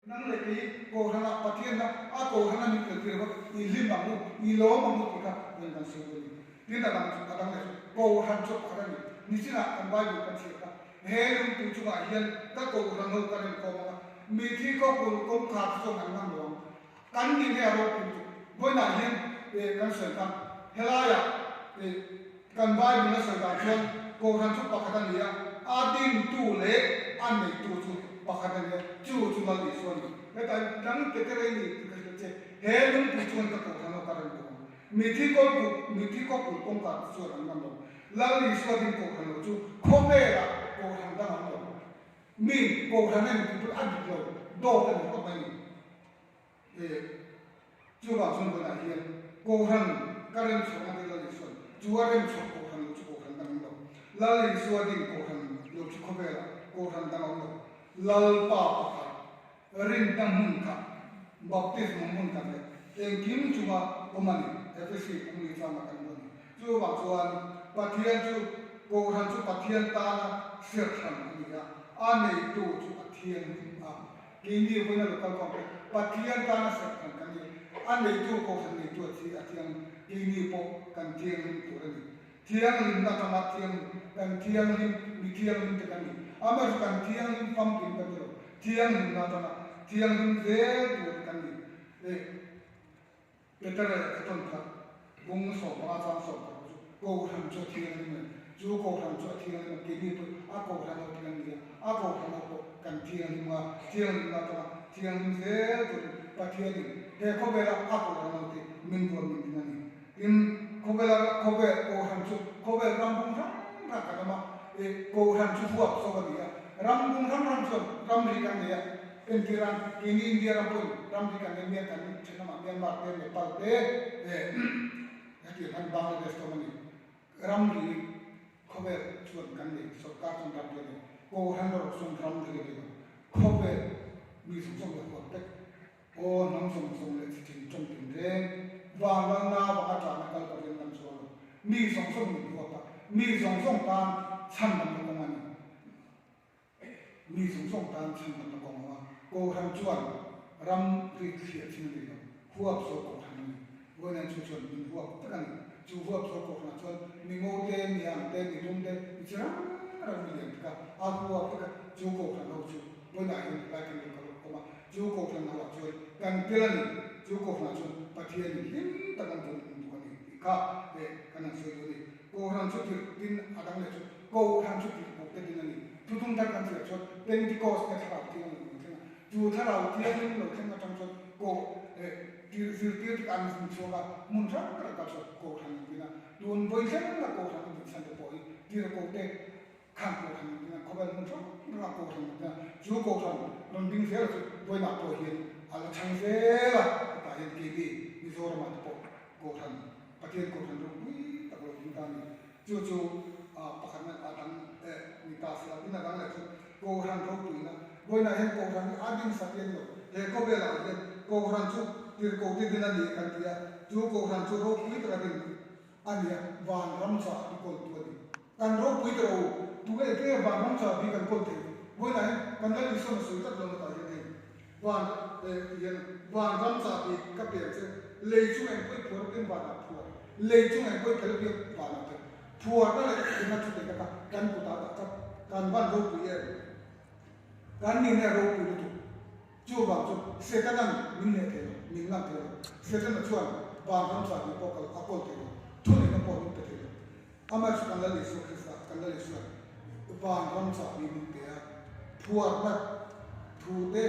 nang le ki ko hana pathian na a ko hana mi ke tir ba I lim ba mu I lo ma mu ki ka yen kan se ni tin da dang le ko han chok ka ni ni sina kan ba yu kan se ka he lum tu chu ba hian ka ko han ho ka ren ko ma mi thi ko ko kha so nang nang lo kan ni ne ro ku boi na hian kan se ka helaya kan ba yu na se ka chon ko han chok pa ka ni ya a din tu le an nei tu chu pakatan ya chu mal ni so ni ta dang te te ni ka che he lum pu chon ka ko thano ka ran ko mi thi ko ku kong ka so ran nam lo la ni so din ko khano chu kho me la ko thang da nam lo mi ko thang ne pu an lo do ta ni ko ba ni chu ba chon ko na hi ko thang ka ran so na de la ni so chu wa ren so ko khano chu ko khang da nam lo la ni so din ko thang lo chu kho me la ko thang da nam lo lalpa pakha rin tang mun kha baptism mun kha le kim chuma omani fsc umni chama kan mon chu ba chuan pathian chu ko han chu pathian ta na sir than ni ya a nei tu chu pathian a ki ni bona lo kan ko pathian ta na sir than kan ni a nei tu ko han nei tu chi a thiang ki ni po kan thiang ni tu ni thiang lim na ma thiang kan thiang lim mi thiang lim te kan ni amar kan thiang lim pam kin kan ro thiang lim na ta thiang lim ve tu kan ni petara ton ka bung so ba cha so ko han cho thiang lim chu ko han cho thiang lim ki ni tu a ko han no thiang ni a ko han no kan thiang lim ma thiang lim na ta thiang lim ve tu pa thiang ni he ko be la a ko han no ti min ko min ni in ko be la ko be ko han chu ko be ram bung ra ka ma ko han chu fuap so ba dia ram bung ram chu ram ri kan dia en kiran ini India ram pun ram ri kan dia kan chena ma Myanmar te Nepal te ati han Bangladesh to mani ram ri ko be chu kan ni so ka chon ram te ko han ro son ram ri ke ko be mi su so ko te o nam som le chi chong tin re wa lang na ba ta na kal ko nam so mi som ni ko ta mi som ta chan nam ko man mi som ta chan nam ko ma ko han chuan ram ri khia chin ri huap so ko han ni wo nan chu chuan min huap ta kan chu huap so ko na chuan mi ngo te mi am te mi lum te chira ram mi len ka a huap ta chu ko han lo chu wo na hin la kan ko ma chu ko han na wa chu kan te la ni chu ko han chu pathian ni hin ta kan ko ni ka kan so yo ni ko han chu tin adang le chu ko han chu ko te din ni tu tung ta kan chu Pentecost ka ta ti ni chu tha ra ti ni lo chen na tang chu ko ti kan sun chu ga mun tha ka chu ko han ni na dun boi chen na ko han ni san de boi ti ko te kan ko han ni na ko ba mun tha na ko han ni na chu ko han non ding se chu boi na to hi ala chang se la ta hi ki bi ni zo ma to ko han patien ko han ro ni ta ko ni ta ni chu pakhan na atang ni ta sa ni na dang la chu ko han ro tu na boi na hen ko han ni ading sa yen lo he ko be la he ko han chu tir ko ti din ni kan tia chu ko han chu ro pu tra din ania van ram sa ni ko tu ni kan ro pu tra tu ge ke van ram sa bi kan ko te boi na kan la ni so na su ta lo ta ye ni van van ram sa bi ka pe che le chu en ko phor ken va na phor le chu en ko ke bi va na te phor na le na chu te ka kan ku ta ta kan van ro pu ye kan ni ne ro pu tu chu ba chu se ka nan min ne te min na te se ka na chuan ba ram sa ni ko ka a ko te tu ni na po ni te te ama chu kan la le so krista kan la le so ba ram sa ni min te a phor na thu te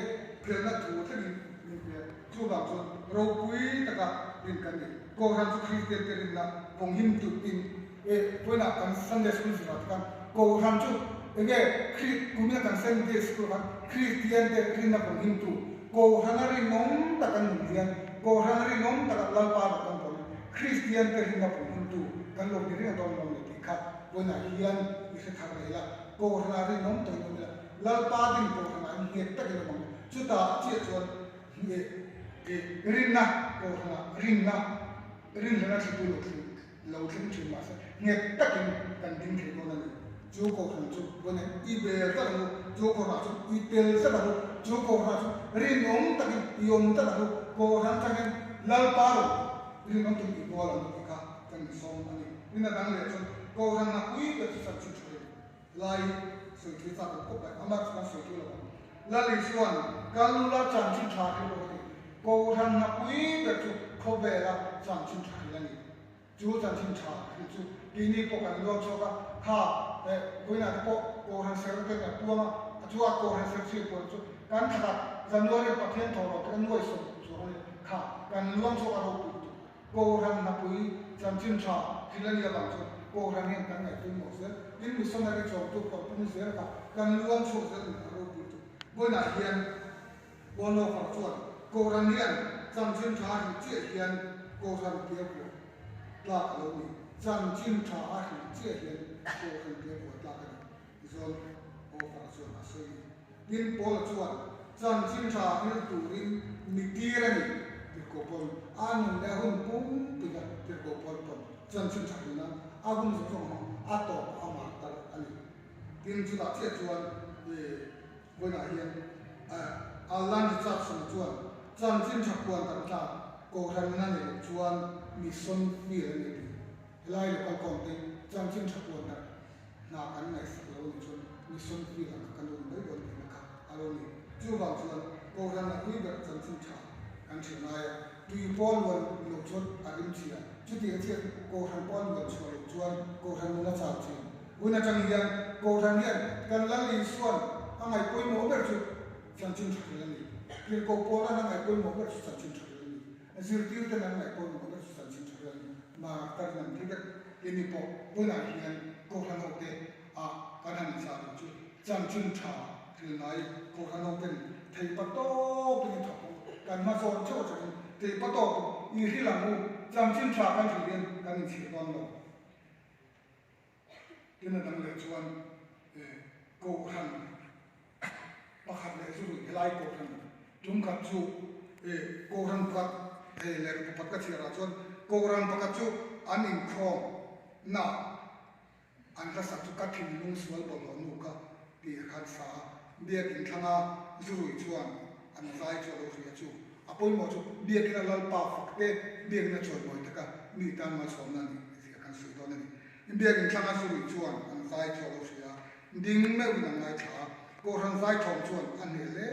ke na thu te ni min te chu ba chu ro pui ta ka din kan ni ko han chu Christian te rin na pong him tu tin poi na kan Sunday school sa kan ko han chu enge kumia kan Sunday school kan Christian te rin na pong him tu ko hanari nom ta kan hian ko hanari nom ta ka lalpa ta kan pon Christian te rin na pong him tu kan lo ni rin don nom ti kha poi na hian ise thar la ko hanari nom to ni la lalpa din ko hanari ni ta ke nom chu ta chi chuan ni rin na ko hana rin na chi tu lo thim chu ma sa nge ta kan din ke ko na chu ko han chu bo ne I be ta lo chu ko na chu I tel sa ba chú cô ra riêng ông ta cái yom ta là cô ra ta cái lal paro riêng ông tụi cô là tụi cả cái song anh nên là đang lệ cho cô ra na quý cái sự sản xuất lại sự thuyết pháp của các bạn mà chúng ta sử dụng là lý xuân kalau là chẳng chịu trả cái đó cô ra na quý cái chú có vẻ là chẳng chịu trả cái này chú chẳng chịu trả cái chú cái này có cái lo cho cái ha với là cô ra sẽ cái là tua mà chú cô ra sẽ chịu cô chú kan thà dân nuôi bắt thiên thổ rồi cái nuôi sống chú này ha kan luang cho cái đó cô ra na quý chẳng chịu trả thì là như vậy cô ra nên cái này tôi nói sẽ nhưng mà sau này cho tôi còn tôi sẽ là kan luang cho cái đó với là hiện bọn nó phát triển cô ra nên chẳng chịu trả thì chuyện hiện cô ra tiếp của là cái này chẳng chịu trả thì chuyện hiện cô ra tiếp của là cái này rồi cô phát triển là sao nhưng bọn nó chuyện chẳng chịu trả thì tụi mình đi ra này thì cô bọn anh đã hơn cũng bây giờ thì cô bọn chẳng chịu trả thì nó 아군 소송 아또 아마 아니 딘주다 제주원 예 뭐냐면 알란지 잡선 주원 잠진 잡고한 담자 고한나네 주원 미션 미르네 라이를 qalkonte 잠진 잡고한 나간 나이스로 좀 미션 미르가 간도인데 이거는 알로니 주방 주원 고한나 위버 잠진 차 간치나야 두이본원 노촌 아림치야 주디에 고한 본원 주원 주원 고한 문화 잡지 문화 장이야 고한이야 간랄리 수원 angay koy mo ber chu chanchin chakilani kir ko pora na angay koy mo ber chu chanchin chakilani azir tir te na angay koy mo ber chu chanchin chakilani ma tar nam thidak kini po puna hian ko hanote a kanan sa chu chanchin cha thilnai ko hanoten thei pato pini thapo kan ma son chu chu thei pato i hilamu chanchin cha kan thilien kan chi don lo kina dang le chuan ko han pakhat le chu helai ko than tum khat chu ko ran khat le pat ka chira chon ko ran pakhat chu an in khom na an la sa chu ka thin lung sual bo lo nu ka ti khat sa bia kin thanga zurui chuan an zai chu lo ri chu apoi mo chu bia kin lal pa fakte bia kin choi moi taka mi tan ma chom na ni ti kan sui do na ni bia kin thanga zurui chuan an zai chu lo ri ya ding me na ngai tha cô rằng vai trò chuột anh hiểu lẽ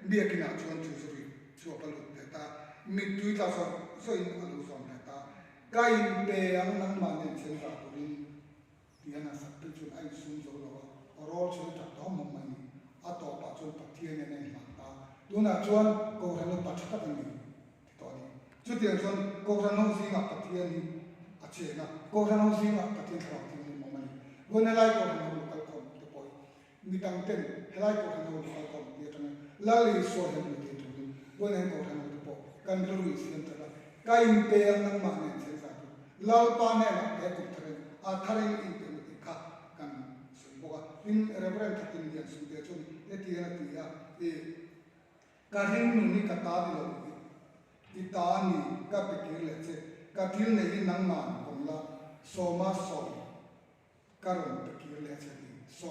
bia kia nào chuột chủ sự chuột bao lụt để ta mình tuy ta xong rồi anh lụt xong để ta cái bề anh nắng mà nên xem ra của mình thì anh sắp tới chuột anh xuống rồi đó ở đó chuột chặt đó mà mình à tổ bà chuột bắt thiên này này làm ta đúng là chuột cô rằng nó bắt chắc anh mình thì đó đi chút tiền chuột cô rằng nó gì ngập bắt thiên đi à chế na cô rằng nó gì ngập bắt thiên sao thì mình mà mình vừa nãy lại cô rằng nó mitang ten helai ko hanu ko ko yetana lali so hen mi te tu bonen ko hanu po kan ru sim ta kai pe ang ma ne se sa lal pa ne na e ko thare a thare in te mi ka kan so boga in reverend tin dia su te chun e ti na ti ya e ka hin nu ni ka ta di lo ti ta ni ka pe ke le che ka thil ne in nang ma ko la so ma so karon pe ke le che so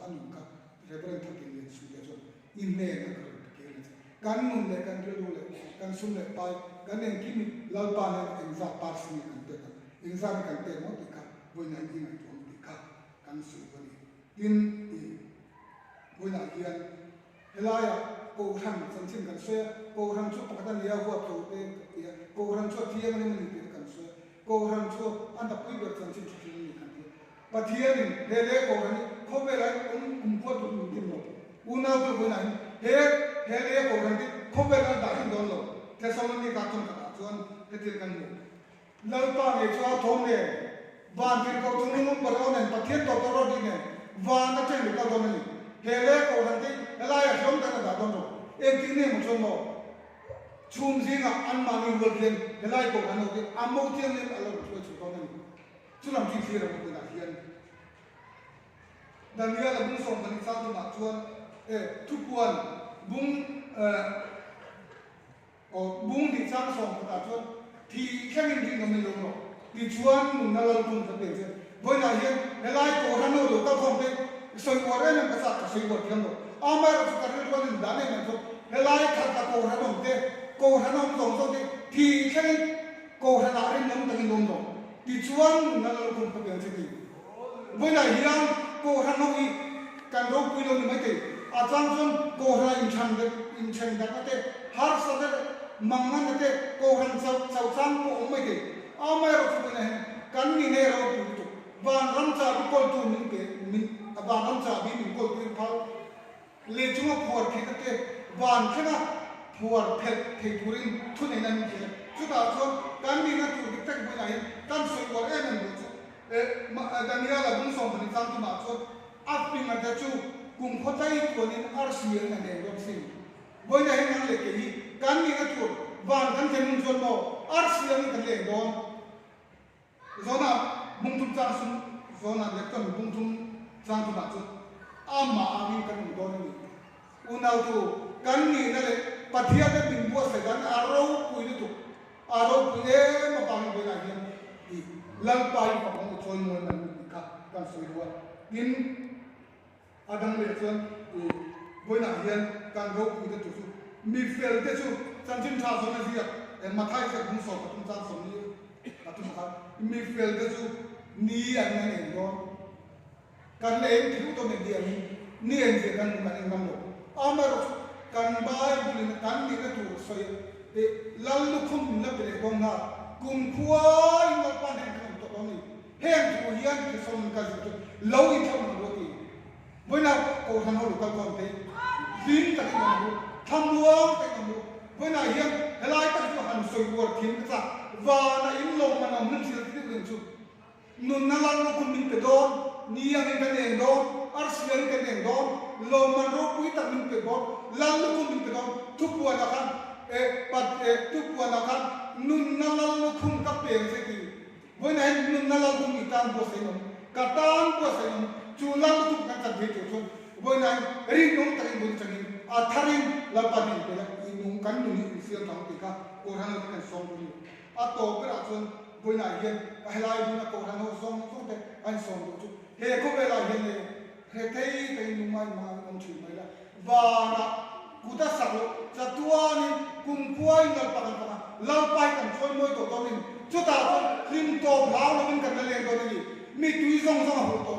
anu ka reverend thakin le su le chon in ne na ka ke le kan nun le kan ru le kan sum le pai kan en kim lal pa ne en za par si kan te ka in za kan te mo ti ka voi na ni na chon ti ka kan su ko ni tin voi na hian helaya ko ran san chin kan se ko ran chu pa kan ya hu ap to te ko ran chu thiang ne ni te kan se ko ran chu an ta pui ber san chin chu ni kan te pathian he le ko ran không về lại cũng có tụi mình tìm rồi, nào tụi mình này hết hết cái cổ rằng không về lại đã hình đòn rồi, thế sau này các con cả chuan cái tiền căn ngủ, lâu ta này cho thôn này, và tiền cầu chúng nó bắt đầu này, bắt thiết tổ tổ đi này, và nó chơi được các con này, hết cái cổ rằng cái lại ở trong cái đã đòn rồi, em tiếng này một số mỏ, chum gì ngà ăn mà mình vượt lên, cái lại cổ rằng nó ăn mâu tiền lên là một số con này, chú làm gì thì là một cái đặc hiện dan dia la bung som kan sa tu ma chuan thu kuan bung bung di chang som ka chuan thi khemin di ngam lo no di chuan mun na lo kun ka pe je voi na hian he lai ko ran no lo ka khom pe soi ko re na ka sa ka soi ko thiam lo amar of Karil one in Dane and so the light has a Kohanum Zonzo, T. Kohanari Namtan Londo. Teach one another company. When I hear Kohanoi can rope below the Mate, a Johnson Kohana in Chandate, Hearts of the Manganate, Kohan South Mate, Amar of Kanminero, Van Ramsa called to me, Van Ramsa being called to Paul, Lejuma poor Kate, Van Kena, poor pet, Purin, Tunan, Sudato, Kanmina to detect when I am, Tansu or Evan. Daniela Bunson from Santi Macho, acting at the two, cum Hotai to an RCL and they don't sing. Boy, I am like Kanmina Van Kantan Jono, RCL and they don't. Zona Buntum Jansun, Zona Lecton Buntum Santi Macho, Ama American Donny. Unauto, Kanmi, Patia bin Bosagan, Arrow Puitu, Arrow Puye, Mapang Boyan. Lalpai Pong Choi Mon and Kan Suwa. In Adam Lecton, Buena Hian, Kan Go with the two. Me fell the two, Sanjin Tazon here, and Matai said, Who saw the Tanson here. Me fell the two, knee and Don. Can lay to the Median, near the Kan Mambo. Amar can buy in Kan Nigatu, so Lalukum Napoli, Kumqua in the Panan. Hand to young to some cousin, low income body. When I go to local company, Lin Takambo, Tamuang Takambo, when I hear a light of Johan so working, Vana in long and a munchil. Nunala Kumin the dawn, Nia in the dawn, Arsian in the dawn, Loman rope with a min the dawn, Lalukum in the dawn, Tupuanakan, but Tupuanakan, Nunala Kum Kape. When I am Nalagum Itan Bosenum, Katan Bosenum, Chulang to Katavitation, when I read Tarin, a Tarin Lapadi, in Kanu, Tontica, or Hanakan and Song. At Operation, when I hear a line of Kohano song and song. Here, Covella, Hete, and my man, Vana, Kudasaro, Satuani, Kumqua in the Pampa, Lampai and Solmo Domin. Chuta lim to lao min kan le do ni mi tui song song ho to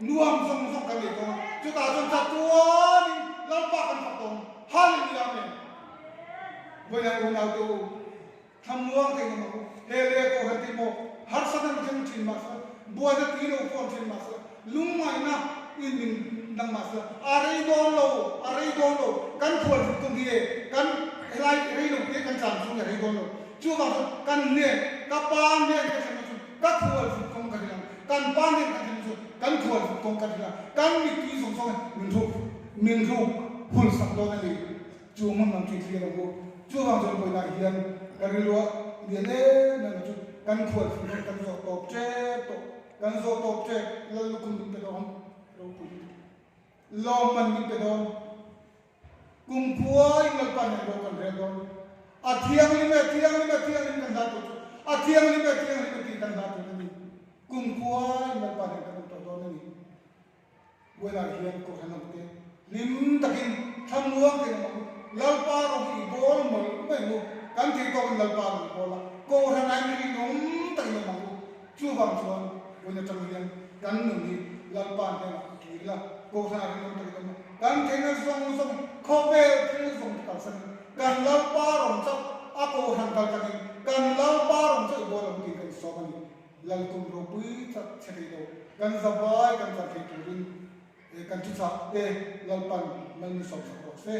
nuam song song kan le to chuta chon cha tuan lam pa kan pa to hallelujah amen boya na to thamuang te mo he le ko hati mo har sadan chen chin ma sa bo da ti lo ko chin ma sa lung mai na in min nang ma sa are do lo kan thol tu hi kan helai rei lo te kan cham su rei do lo Chuba kan ne kapan ne ka thual fu kong ka dilang kan pan ne ka dilang kan thual fu kong ka dilang kan mi ti song song min ru hul sak do na ni chu mon nam chi thi lo chu bang jol ko na hian ka ri lo ne na chu kan thual fu kan zo top che to kan zo top che lo lu kum pe don lo man mi pe don kum puai ngal pan ne lo kan re don Athiang lima kan dapat. Athiang lima kan dapat ni. Kumpuai mereka kan tahu ni. Bukan athiang ko hanam ke. Lim takin thamuang ke nama. Lalpa rohi bol mal, mai kan ti ko lalpa rohi bola. Ko hanai ni nom takin nama. Cubang cuan bukan takian kan ni lalpa ni kira. Ko hanai nom takin nama. Kan kena song kobel kena song kalsan. Kan lalpa roncak aku hantar kami kan lalpa roncak bolong kita sokan lalkum ropi tak cerita kan sabai kan tak kiturin kan cuca lalpan mani sok sok se